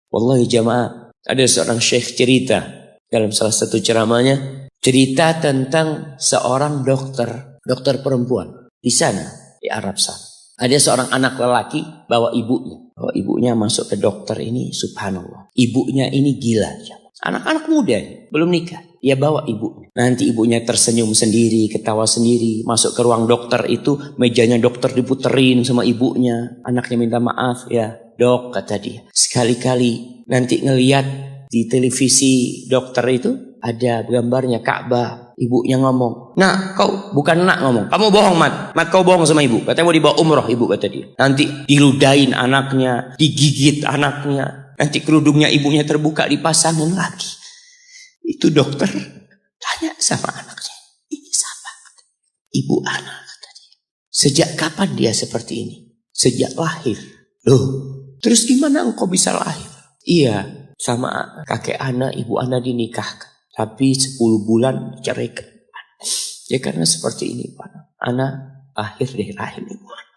Wallahi jamaah, ada seorang syekh cerita dalam salah satu ceramahnya, cerita tentang seorang dokter perempuan di sana, di Arab sana. Ada seorang anak lelaki bawa ibunya masuk ke dokter ini, subhanallah. Ibunya ini gila, anak-anak muda, belum nikah. Dia bawa ibunya. Nanti ibunya tersenyum sendiri, ketawa sendiri. Masuk ke ruang dokter itu, mejanya dokter diputerin sama ibunya. Anaknya minta maaf, ya dok, kata dia. Sekali-kali nanti ngeliat di televisi dokter itu, ada gambarnya Ka'bah. Ibunya ngomong, nak kau, bukan nak ngomong, kamu bohong Mat kau bohong sama ibu. Katanya mau dibawa umroh ibu, kata dia. Nanti diludahin anaknya, digigit anaknya. Nanti kerudungnya ibunya terbuka, dipasangin lagi. Itu dokter tanya sama anaknya, ini siapa? Ibu anak, kata dia. Sejak kapan dia seperti ini? Sejak lahir. Loh, terus gimana engkau bisa lahir? Iya, sama kakek anak, ibu anak dinikahkan. Tapi 10 bulan diceraikan. Ya karena seperti ini, Pak. Anak lahir dari rahim ibu anak.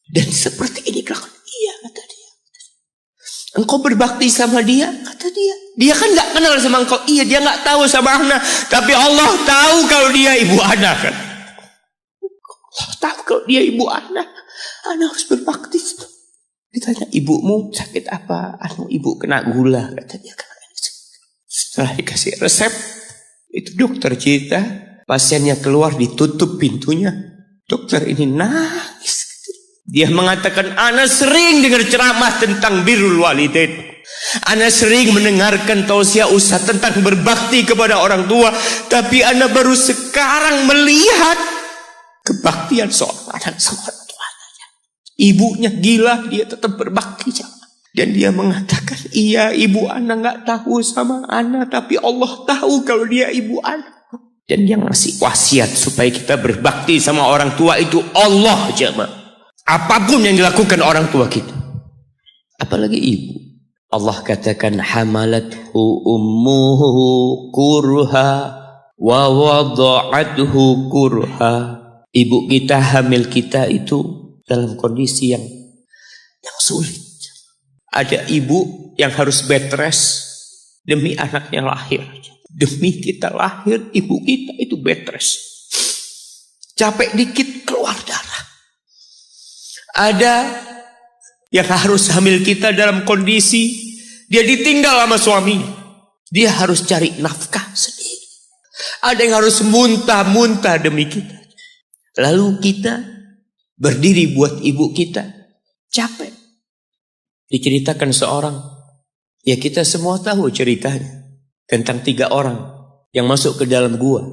Dan seperti ini kelakuan. Iya, kata dia. Engkau berbakti sama dia, kata dia. Dia kan gak kenal sama engkau. Iya, dia gak tahu sama anak. Tapi Allah tahu kalau dia ibu anak, kan. Allah tahu kalau dia ibu anak. Anak harus berbakti. Ditanya, ibumu sakit apa? Ibu kena gula, kata dia. Setelah dikasih resep, itu dokter cerita, pasiennya keluar, ditutup pintunya. Dokter ini nangis. Dia mengatakan, ana sering dengar ceramah tentang birrul walidain. Ana sering mendengarkan tausiah ustaz tentang berbakti kepada orang tua. Tapi ana baru sekarang melihat kebaktian seorang anak sama orang tuanya. Ibunya gila, dia tetap berbakti. Dan dia mengatakan, iya ibu anak gak tahu sama anak, tapi Allah tahu kalau dia ibu anak. Dan yang ngasih wasiat supaya kita berbakti sama orang tua itu Allah, jemaah. Apapun yang dilakukan orang tua kita, apalagi ibu. Allah katakan, hamalathu ummuhu kurha wa wada'athu kurha. Ibu kita, hamil kita itu dalam kondisi yang sulit. Ada ibu yang harus bed rest demi anaknya lahir. Demi kita lahir, ibu kita itu bed rest. Capek dikit keluar darah. Ada yang harus hamil kita dalam kondisi dia ditinggal sama suaminya. Dia harus cari nafkah sendiri. Ada yang harus muntah-muntah demi kita. Lalu kita berdiri buat ibu kita. Capek. Diceritakan seorang, ya kita semua tahu ceritanya, tentang 3 orang yang masuk ke dalam gua.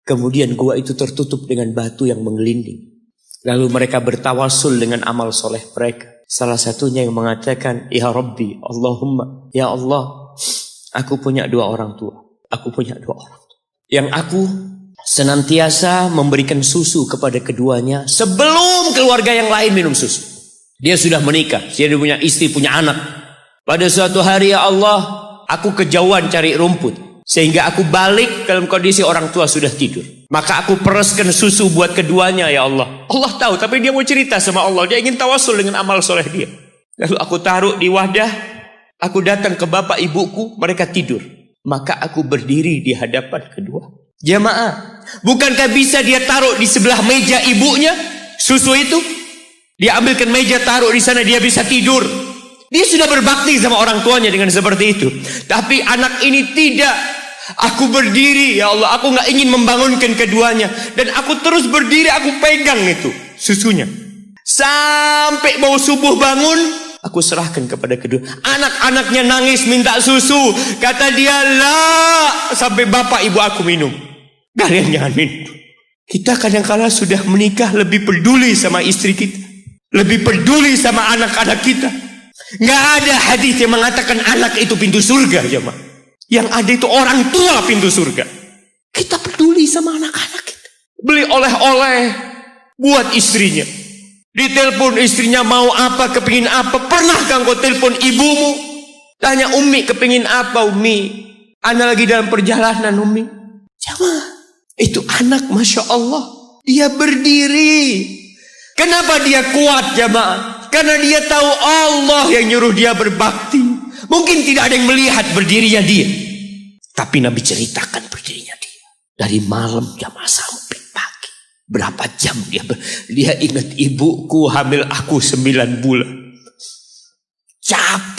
Kemudian gua itu tertutup dengan batu yang menggelinding. Lalu mereka bertawasul dengan amal soleh mereka. Salah satunya yang mengatakan, ya Rabbi, Allahumma, ya Allah, aku punya 2 orang tua. Aku punya 2 orang tua. Yang aku senantiasa memberikan susu kepada keduanya sebelum keluarga yang lain minum susu. Dia sudah menikah, dia punya istri, punya anak. Pada suatu hari, ya Allah, aku kejauhan cari rumput. Sehingga aku balik dalam kondisi orang tua sudah tidur. Maka aku pereskan susu buat keduanya, ya Allah. Allah tahu, tapi dia mau cerita sama Allah. Dia ingin tawasul dengan amal soleh dia. Lalu aku taruh di wadah. Aku datang ke bapak ibuku, mereka tidur. Maka aku berdiri di hadapan kedua. Jamaah, bukankah bisa dia taruh di sebelah meja ibunya susu itu? Dia ambilkan meja, taruh di sana, dia bisa tidur. Dia sudah berbakti sama orang tuanya dengan seperti itu. Tapi anak ini tidak. Aku berdiri, ya Allah, aku gak ingin membangunkan keduanya. Dan aku terus berdiri, aku pegang itu susunya. Sampai mau subuh bangun, aku serahkan kepada kedua. Anak-anaknya nangis minta susu. Kata dia, lah, sampai bapak ibu aku minum. Kalian jangan minum. Kita kadang-kala sudah menikah lebih peduli sama istri kita. Lebih peduli sama anak-anak kita. Nggak ada hadis yang mengatakan anak itu pintu surga, jemaah. Yang ada itu orang tua pintu surga. Kita peduli sama anak-anak kita. Beli oleh-oleh buat istrinya. Ditelepon istrinya mau apa, kepingin apa. Pernahkah engkau telepon ibumu? Tanya, Umi kepingin apa, Umi? Ana lagi dalam perjalanan, Umi. Jemaah, itu anak, Masya Allah. Dia berdiri. Kenapa dia kuat, jemaah? Karena dia tahu Allah yang nyuruh dia berbakti. Mungkin tidak ada yang melihat berdirinya dia. Tapi Nabi ceritakan berdirinya dia. Dari malam jamaah sampai pagi. Berapa jam dia ingat, ibuku hamil aku 9 bulan. Capek.